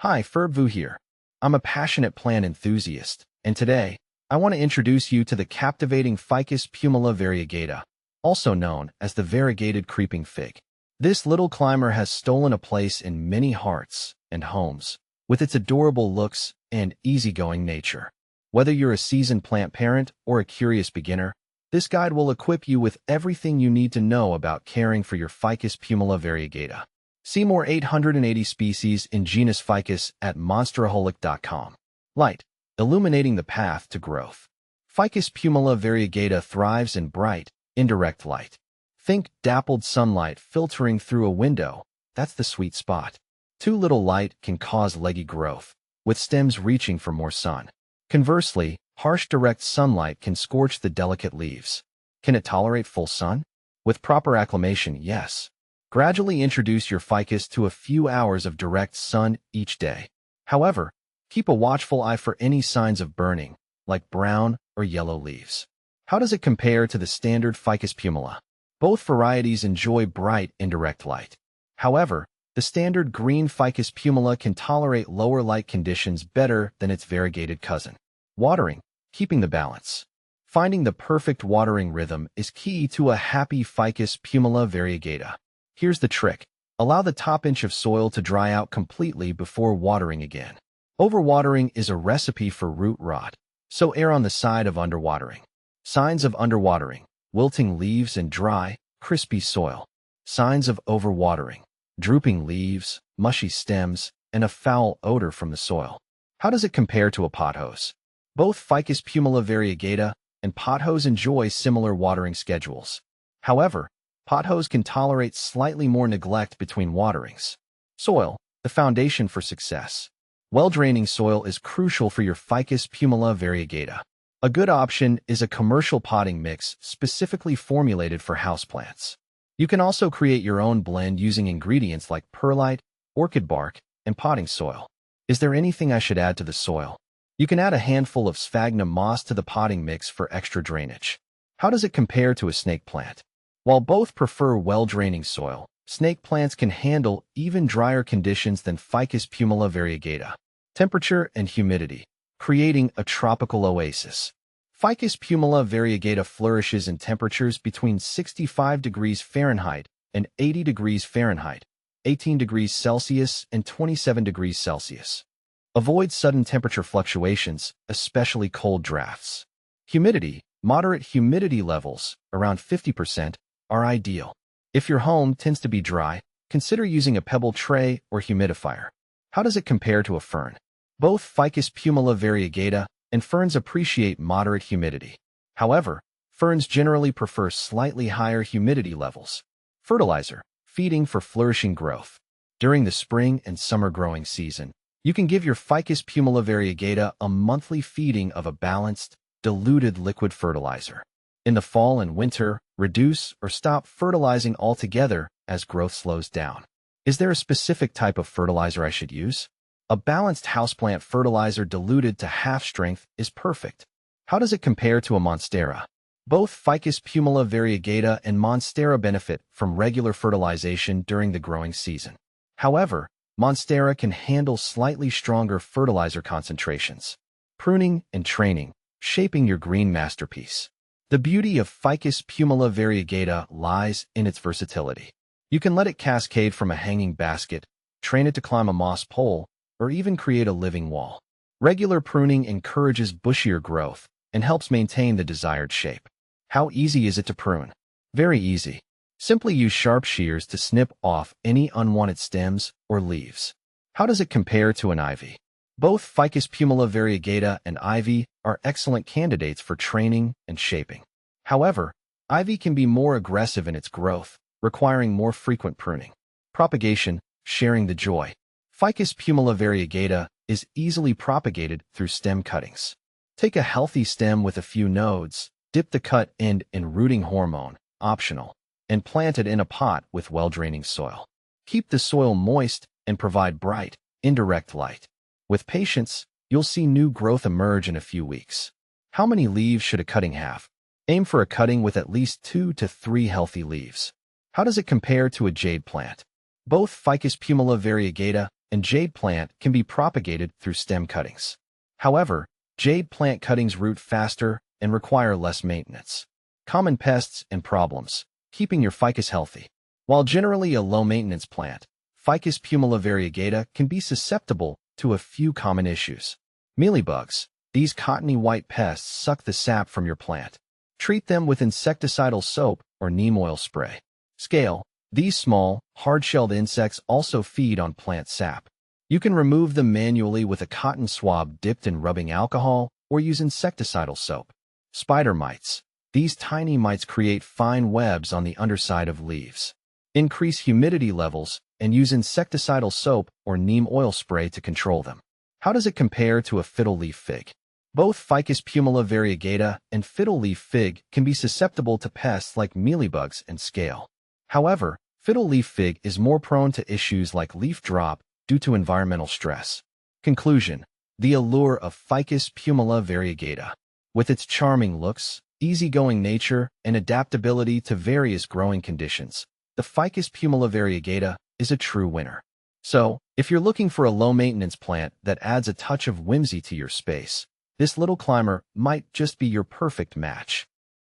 Hi, Ferbvu here. I'm a passionate plant enthusiast, and today, I want to introduce you to the captivating Ficus Pumila variegata, also known as the variegated creeping fig. This little climber has stolen a place in many hearts and homes, with its adorable looks and easygoing nature. Whether you're a seasoned plant parent or a curious beginner, this guide will equip you with everything you need to know about caring for your Ficus Pumila variegata. See more 880 species in genus Ficus at monsteraholic.com. Light, illuminating the path to growth. Ficus Pumila variegata thrives in bright, indirect light. Think dappled sunlight filtering through a window. That's the sweet spot. Too little light can cause leggy growth, with stems reaching for more sun. Conversely, harsh direct sunlight can scorch the delicate leaves. Can it tolerate full sun? With proper acclimation, yes. Gradually introduce your ficus to a few hours of direct sun each day. However, keep a watchful eye for any signs of burning, like brown or yellow leaves. How does it compare to the standard Ficus pumila? Both varieties enjoy bright, indirect light. However, the standard green Ficus pumila can tolerate lower light conditions better than its variegated cousin. Watering, keeping the balance. Finding the perfect watering rhythm is key to a happy Ficus pumila variegata. Here's the trick. Allow the top inch of soil to dry out completely before watering again. Overwatering is a recipe for root rot, so err on the side of underwatering. Signs of underwatering: wilting leaves and dry, crispy soil. Signs of overwatering: drooping leaves, mushy stems, and a foul odor from the soil. How does it compare to a pothose? Both Ficus pumila variegata and pothose enjoy similar watering schedules. However, pothose can tolerate slightly more neglect between waterings. Soil, the foundation for success. Well-draining soil is crucial for your Ficus pumila variegata. A good option is a commercial potting mix specifically formulated for houseplants. You can also create your own blend using ingredients like perlite, orchid bark, and potting soil. Is there anything I should add to the soil? You can add a handful of sphagnum moss to the potting mix for extra drainage. How does it compare to a snake plant? While both prefer well-draining soil, snake plants can handle even drier conditions than Ficus pumila variegata. Temperature and humidity, creating a tropical oasis. Ficus pumila variegata flourishes in temperatures between 65 degrees Fahrenheit and 80 degrees Fahrenheit, 18 degrees Celsius and 27 degrees Celsius. Avoid sudden temperature fluctuations, especially cold drafts. Humidity, moderate humidity levels, around 50%, are ideal. If your home tends to be dry, consider using a pebble tray or humidifier. How does it compare to a fern? Both Ficus pumila variegata and ferns appreciate moderate humidity. However, ferns generally prefer slightly higher humidity levels. Fertilizer, feeding for flourishing growth. During the spring and summer growing season, you can give your Ficus pumila variegata a monthly feeding of a balanced, diluted liquid fertilizer. In the fall and winter, reduce or stop fertilizing altogether as growth slows down. Is there a specific type of fertilizer I should use? A balanced houseplant fertilizer diluted to half strength is perfect. How does it compare to a monstera? Both Ficus pumila variegata and monstera benefit from regular fertilization during the growing season. However, monstera can handle slightly stronger fertilizer concentrations. Pruning and training, shaping your green masterpiece. The beauty of Ficus pumila variegata lies in its versatility. You can let it cascade from a hanging basket, train it to climb a moss pole, or even create a living wall. Regular pruning encourages bushier growth and helps maintain the desired shape. How easy is it to prune? Very easy. Simply use sharp shears to snip off any unwanted stems or leaves. How does it compare to an ivy? Both Ficus pumila variegata and ivy are excellent candidates for training and shaping. However, ivy can be more aggressive in its growth, requiring more frequent pruning. Propagation, sharing the joy. Ficus pumila variegata is easily propagated through stem cuttings. Take a healthy stem with a few nodes, dip the cut end in rooting hormone, optional, and plant it in a pot with well-draining soil. Keep the soil moist and provide bright, indirect light. With patience, you'll see new growth emerge in a few weeks. How many leaves should a cutting have? Aim for a cutting with at least 2 to 3 healthy leaves. How does it compare to a jade plant? Both Ficus Pumila variegata and jade plant can be propagated through stem cuttings. However, jade plant cuttings root faster and require less maintenance. Common pests and problems. Keeping your ficus healthy. While generally a low-maintenance plant, Ficus Pumila variegata can be susceptible to a few common issues. Mealybugs. These cottony white pests suck the sap from your plant. Treat them with insecticidal soap or neem oil spray. Scale. These small, hard-shelled insects also feed on plant sap. You can remove them manually with a cotton swab dipped in rubbing alcohol or use insecticidal soap. Spider mites. These tiny mites create fine webs on the underside of leaves. Increase humidity levels and use insecticidal soap or neem oil spray to control them. How does it compare to a fiddle leaf fig? Both Ficus Pumila variegata and fiddle leaf fig can be susceptible to pests like mealybugs and scale. However, fiddle leaf fig is more prone to issues like leaf drop due to environmental stress. Conclusion. The allure of Ficus Pumila variegata. With its charming looks, easygoing nature, and adaptability to various growing conditions, the Ficus Pumila variegata is a true winner. So, if you're looking for a low-maintenance plant that adds a touch of whimsy to your space, this little climber might just be your perfect match.